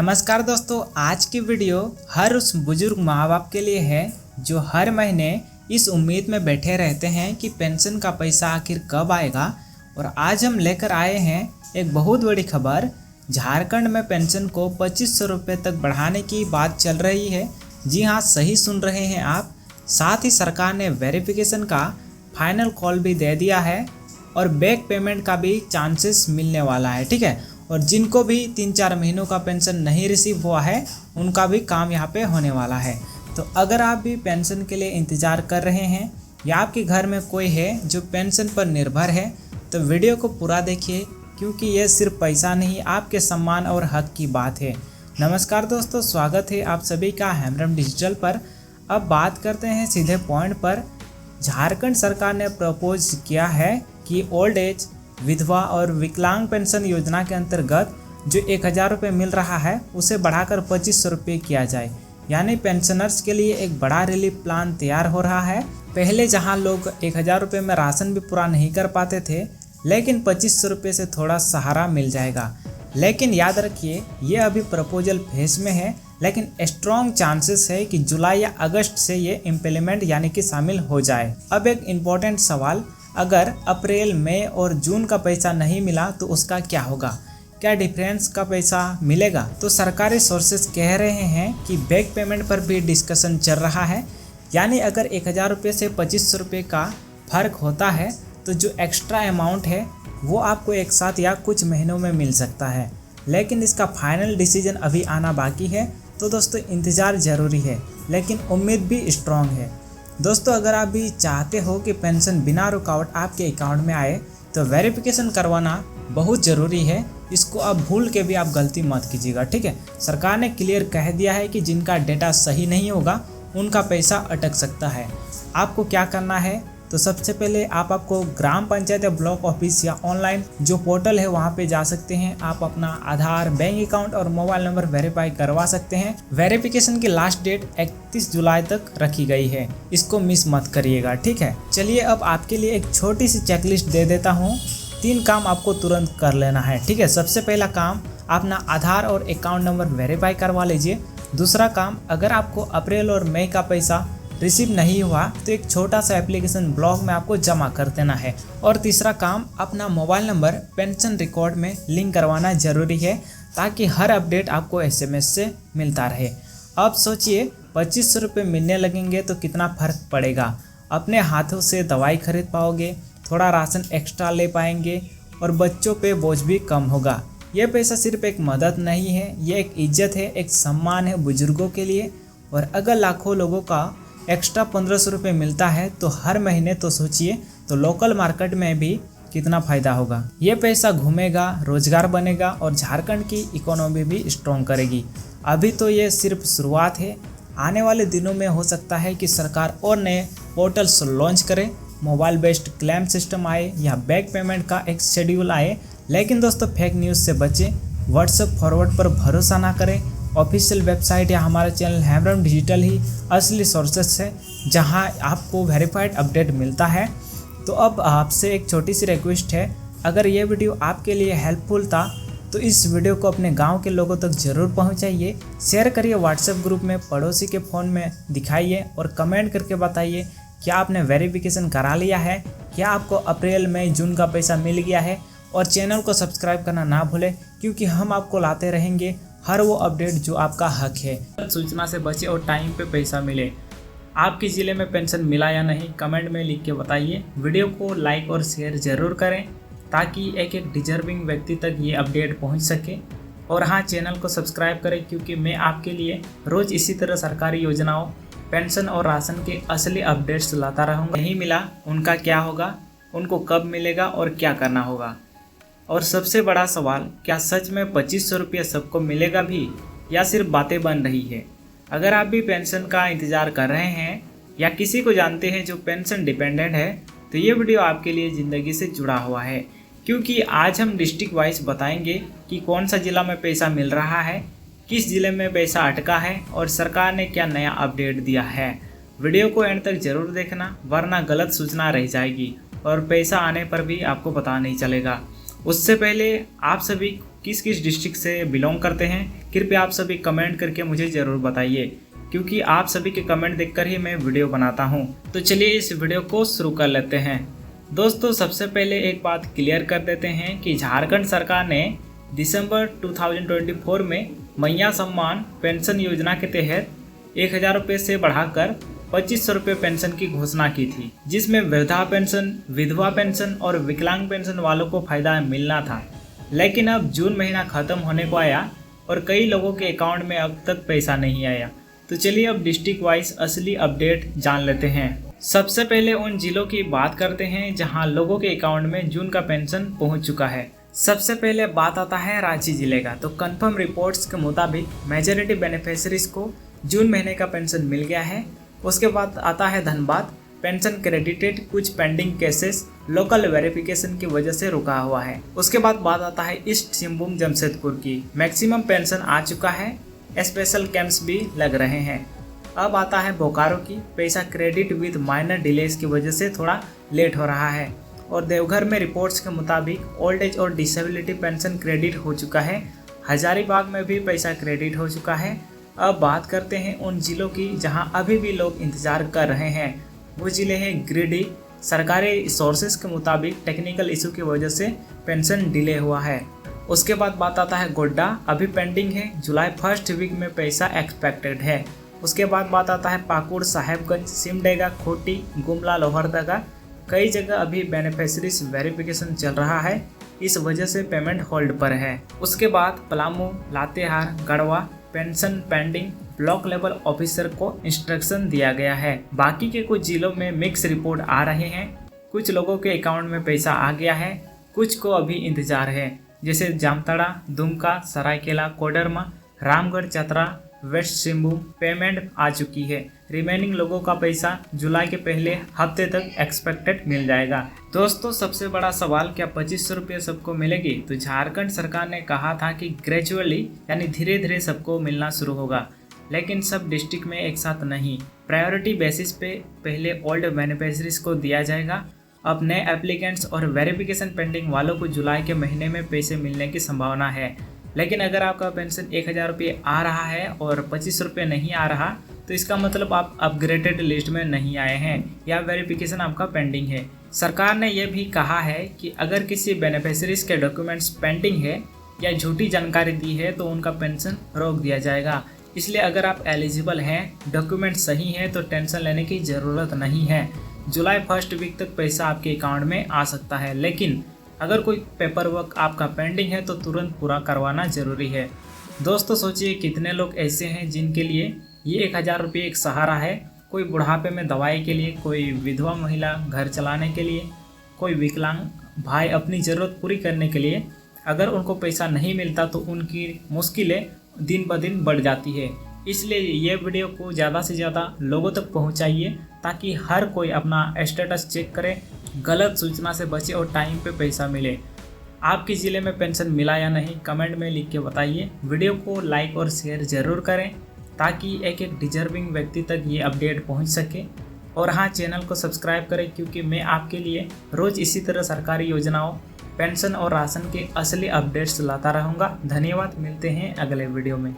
नमस्कार दोस्तों, आज की वीडियो हर उस बुजुर्ग माँ बाप के लिए है जो हर महीने इस उम्मीद में बैठे रहते हैं कि पेंशन का पैसा आखिर कब आएगा। और आज हम लेकर आए हैं एक बहुत बड़ी खबर। झारखंड में पेंशन को 2500 रुपये तक बढ़ाने की बात चल रही है। जी हाँ, सही सुन रहे हैं आप। साथ ही सरकार ने वेरिफिकेशन का फाइनल कॉल भी दे दिया है और बैक पेमेंट का भी चांसेस मिलने वाला है। ठीक है, और जिनको भी 3-4 महीनों का पेंशन नहीं रिसीव हुआ है उनका भी काम यहाँ पे होने वाला है। तो अगर आप भी पेंशन के लिए इंतज़ार कर रहे हैं या आपके घर में कोई है जो पेंशन पर निर्भर है तो वीडियो को पूरा देखिए, क्योंकि ये सिर्फ पैसा नहीं, आपके सम्मान और हक की बात है। नमस्कार दोस्तों, स्वागत है आप सभी का हेमरम डिजिटल पर। अब बात करते हैं सीधे पॉइंट पर। झारखंड सरकार ने प्रपोज किया है कि ओल्ड एज, विधवा और विकलांग पेंशन योजना के अंतर्गत जो 1000 रुपये मिल रहा है उसे बढ़ाकर 2500 रुपये किया जाए। यानी पेंशनर्स के लिए एक बड़ा रिलीफ प्लान तैयार हो रहा है। पहले जहां लोग 1000 रुपये में राशन भी पूरा नहीं कर पाते थे, लेकिन 2500 रुपये से थोड़ा सहारा मिल जाएगा। लेकिन याद रखिए, ये अभी प्रपोजल फेज में है, लेकिन स्ट्रॉन्ग चांसेस है कि जुलाई या अगस्त से ये इम्प्लीमेंट यानी कि शामिल हो जाए। अब एक इम्पोर्टेंट सवाल, अगर अप्रैल, मई और जून का पैसा नहीं मिला तो उसका क्या होगा? क्या डिफरेंस का पैसा मिलेगा? तो सरकारी सोर्सेज कह रहे हैं कि बैक पेमेंट पर भी डिस्कशन चल रहा है। यानी अगर 1000 रुपये से 2500 रुपये का फ़र्क होता है तो जो एक्स्ट्रा अमाउंट है वो आपको एक साथ या कुछ महीनों में मिल सकता है। लेकिन इसका फाइनल डिसीजन अभी आना बाकी है। तो दोस्तों, इंतज़ार ज़रूरी है, लेकिन उम्मीद भी स्ट्रॉन्ग है। दोस्तों, अगर आप भी चाहते हो कि पेंशन बिना रुकावट आपके अकाउंट में आए तो वेरिफिकेशन करवाना बहुत ज़रूरी है। इसको आप भूल के भी आप गलती मत कीजिएगा। ठीक है, सरकार ने क्लियर कह दिया है कि जिनका डेटा सही नहीं होगा उनका पैसा अटक सकता है। आपको क्या करना है, तो सबसे पहले आपको ग्राम पंचायत या ब्लॉक ऑफिस या ऑनलाइन जो पोर्टल है वहाँ पे जा सकते हैं। आप अपना आधार, बैंक अकाउंट और मोबाइल नंबर वेरीफाई करवा सकते हैं। वेरिफिकेशन की लास्ट डेट 31 जुलाई तक रखी गई है, इसको मिस मत करिएगा। ठीक है, चलिए अब आपके लिए एक छोटी सी चेकलिस्ट दे देता हूँ। 3 काम आपको तुरंत कर लेना है। ठीक है, सबसे पहला काम, अपना आधार और अकाउंट नंबर वेरीफाई करवा लीजिए। दूसरा काम, अगर आपको अप्रैल और मई का पैसा रिसीव नहीं हुआ तो एक छोटा सा एप्लीकेशन ब्लॉग में आपको जमा कर देना है। और तीसरा काम, अपना मोबाइल नंबर पेंशन रिकॉर्ड में लिंक करवाना ज़रूरी है, ताकि हर अपडेट आपको SMS से मिलता रहे। अब सोचिए, 2500 रुपये मिलने लगेंगे तो कितना फ़र्क पड़ेगा। अपने हाथों से दवाई खरीद पाओगे, थोड़ा राशन एक्स्ट्रा ले पाएंगे और बच्चों पे बोझ भी कम होगा। ये पैसा सिर्फ एक मदद नहीं है, ये एक इज्जत है, एक सम्मान है बुजुर्गों के लिए। और अगर लाखों लोगों का एक्स्ट्रा 1500 रुपये मिलता है तो हर महीने तो सोचिए, तो लोकल मार्केट में भी कितना फ़ायदा होगा। ये पैसा घूमेगा, रोजगार बनेगा और झारखंड की इकोनॉमी भी स्ट्रॉन्ग करेगी। अभी तो ये सिर्फ शुरुआत है। आने वाले दिनों में हो सकता है कि सरकार और नए पोर्टल्स लॉन्च करे, मोबाइल बेस्ड क्लेम सिस्टम आए या बैक पेमेंट का एक शेड्यूल आए। लेकिन दोस्तों, फेक न्यूज़ से बचें, व्हाट्सएप फॉरवर्ड पर भरोसा ना करें। ऑफिशियल वेबसाइट या हमारा चैनल हेमरम डिजिटल ही असली सोर्सेस है जहां आपको वेरीफाइड अपडेट मिलता है। तो अब आपसे एक छोटी सी रिक्वेस्ट है, अगर ये वीडियो आपके लिए हेल्पफुल था तो इस वीडियो को अपने गांव के लोगों तक ज़रूर पहुंचाइए, शेयर करिए व्हाट्सएप ग्रुप में, पड़ोसी के फ़ोन में दिखाइए और कमेंट करके बताइए क्या आपने वेरिफिकेशन करा लिया है, क्या आपको अप्रैल, मई, जून का पैसा मिल गया है। और चैनल को सब्सक्राइब करना ना भूलें, क्योंकि हम आपको लाते रहेंगे हर वो अपडेट जो आपका हक है। सूचना से बचे और टाइम पे पैसा मिले। आपके ज़िले में पेंशन मिला या नहीं, कमेंट में लिख के बताइए। वीडियो को लाइक और शेयर ज़रूर करें ताकि एक एक डिजर्विंग व्यक्ति तक ये अपडेट पहुंच सके। और हाँ, चैनल को सब्सक्राइब करें, क्योंकि मैं आपके लिए रोज़ इसी तरह सरकारी योजनाओं, पेंशन और राशन के असली अपडेट्स लाता रहूँगा। नहीं मिला उनका क्या होगा, उनको कब मिलेगा और क्या करना होगा। और सबसे बड़ा सवाल, क्या सच में 2500 रुपये सबको मिलेगा भी, या सिर्फ बातें बन रही है? अगर आप भी पेंशन का इंतज़ार कर रहे हैं या किसी को जानते हैं जो पेंशन डिपेंडेंट है, तो ये वीडियो आपके लिए ज़िंदगी से जुड़ा हुआ है। क्योंकि आज हम डिस्ट्रिक्ट वाइज बताएंगे कि कौन सा ज़िला में पैसा मिल रहा है, किस ज़िले में पैसा अटका है और सरकार ने क्या नया अपडेट दिया है। वीडियो को एंड तक ज़रूर देखना, वरना गलत सूचना रह जाएगी और पैसा आने पर भी आपको पता नहीं चलेगा। उससे पहले आप सभी किस किस डिस्ट्रिक्ट से बिलोंग करते हैं, कृपया आप सभी कमेंट करके मुझे ज़रूर बताइए, क्योंकि आप सभी के कमेंट देखकर ही मैं वीडियो बनाता हूं। तो चलिए इस वीडियो को शुरू कर लेते हैं। दोस्तों, सबसे पहले एक बात क्लियर कर देते हैं कि झारखंड सरकार ने दिसंबर 2024 में मैया सम्मान पेंशन योजना के तहत 1000 रुपये से बढ़ाकर 2500 रुपये पेंशन की घोषणा की थी, जिसमें वृद्धा पेंशन, विधवा पेंशन और विकलांग पेंशन वालों को फायदा मिलना था। लेकिन अब जून महीना खत्म होने को आया और कई लोगों के अकाउंट में अब तक पैसा नहीं आया। तो चलिए अब डिस्ट्रिक्ट वाइज असली अपडेट जान लेते हैं। सबसे पहले उन जिलों की बात करते हैं जहां लोगों के अकाउंट में जून का पेंशन पहुंच चुका है। सबसे पहले बात आता है रांची जिले का। तो कंफर्म रिपोर्ट्स के मुताबिक मेजॉरिटी बेनिफिशरीज को जून महीने का पेंशन मिल गया है। उसके बाद आता है धनबाद, पेंशन क्रेडिटेड, कुछ पेंडिंग केसेस लोकल वेरिफिकेशन की वजह से रुका हुआ है। उसके बाद बात आता है ईस्ट सिंहभूम जमशेदपुर की। मैक्सिमम पेंशन आ चुका है, स्पेशल कैंप्स भी लग रहे हैं। अब आता है बोकारो की, पैसा क्रेडिट विद माइनर डिलेज की वजह से थोड़ा लेट हो रहा है। और देवघर में रिपोर्ट्स के मुताबिक ओल्ड एज और डिसेबिलिटी पेंशन क्रेडिट हो चुका है। हजारीबाग में भी पैसा क्रेडिट हो चुका है। अब बात करते हैं उन जिलों की जहां अभी भी लोग इंतजार कर रहे हैं। वो जिले हैं गिरिडीह। सरकारी सोर्सेज के मुताबिक टेक्निकल इशू की वजह से पेंशन डिले हुआ है। उसके बाद बात आता है गोड्डा, अभी पेंडिंग है, जुलाई फर्स्ट वीक में पैसा एक्सपेक्टेड है। उसके बाद बात आता है पाकुड़, साहेबगंज, सिमडेगा, खोटी, गुमला, लोहरदगा। कई जगह अभी बेनिफिशरीज वेरिफिकेशन चल रहा है, इस वजह से पेमेंट होल्ड पर है। उसके बाद Palamu, Latehar, Garhwa pension pending, block level officer को इंस्ट्रक्शन दिया गया है। बाकी के कुछ जिलों में मिक्स रिपोर्ट आ रहे हैं। कुछ लोगों के अकाउंट में पैसा आ गया है, कुछ को अभी इंतजार है, जैसे जामताड़ा, दुमका, सरायकेला, कोडरमा, रामगढ़, चतरा, वेस्ट सिंहभूम पेमेंट आ चुकी है। रिमेनिंग लोगों का पैसा जुलाई के पहले हफ्ते तक एक्सपेक्टेड मिल जाएगा। दोस्तों, सबसे बड़ा सवाल, क्या 2500 रुपये सबको मिलेगी? तो झारखंड सरकार ने कहा था कि ग्रेजुअली यानी धीरे धीरे सबको मिलना शुरू होगा, लेकिन सब डिस्ट्रिक्ट में एक साथ नहीं। प्रायोरिटी बेसिस पे पहले ओल्ड बेनिफिशरीज को दिया जाएगा। अब नए एप्लीकेंट्स और वेरिफिकेशन पेंडिंग वालों को जुलाई के महीने में पैसे मिलने की संभावना है। लेकिन अगर आपका पेंशन 1000 रुपये आ रहा है और 2500 रुपये नहीं आ रहा, तो इसका मतलब आप अपग्रेडेड लिस्ट में नहीं आए हैं या वेरिफिकेशन आपका पेंडिंग है। सरकार ने यह भी कहा है कि अगर किसी बेनिफिशरीज के डॉक्यूमेंट्स पेंडिंग है या झूठी जानकारी दी है तो उनका पेंशन रोक दिया जाएगा। इसलिए अगर आप एलिजिबल हैं, डॉक्यूमेंट सही हैं, तो टेंशन लेने की ज़रूरत नहीं है। जुलाई फर्स्ट वीक तक पैसा आपके अकाउंट में आ सकता है, लेकिन अगर कोई पेपर वर्क आपका पेंडिंग है तो तुरंत पूरा करवाना ज़रूरी है। दोस्तों, सोचिए कितने लोग ऐसे हैं जिनके लिए ये 1000 रुपये एक सहारा है। कोई बुढ़ापे में दवाई के लिए, कोई विधवा महिला घर चलाने के लिए, कोई विकलांग भाई अपनी ज़रूरत पूरी करने के लिए। अगर उनको पैसा नहीं मिलता तो उनकी मुश्किलें दिन ब दिन बढ़ जाती है। इसलिए ये वीडियो को ज़्यादा से ज़्यादा लोगों तक पहुंचाइए, ताकि हर कोई अपना स्टेटस चेक करे, गलत सूचना से बचे और टाइम पे पैसा मिले। आपके ज़िले में पेंशन मिला या नहीं, कमेंट में लिख के बताइए। वीडियो को लाइक और शेयर ज़रूर करें, ताकि एक एक डिजर्विंग व्यक्ति तक ये अपडेट पहुंच सके। और हाँ, चैनल को सब्सक्राइब करें, क्योंकि मैं आपके लिए रोज़ इसी तरह सरकारी योजनाओं, पेंशन और राशन के असली अपडेट्स लाता रहूँगा। धन्यवाद, मिलते हैं अगले वीडियो में।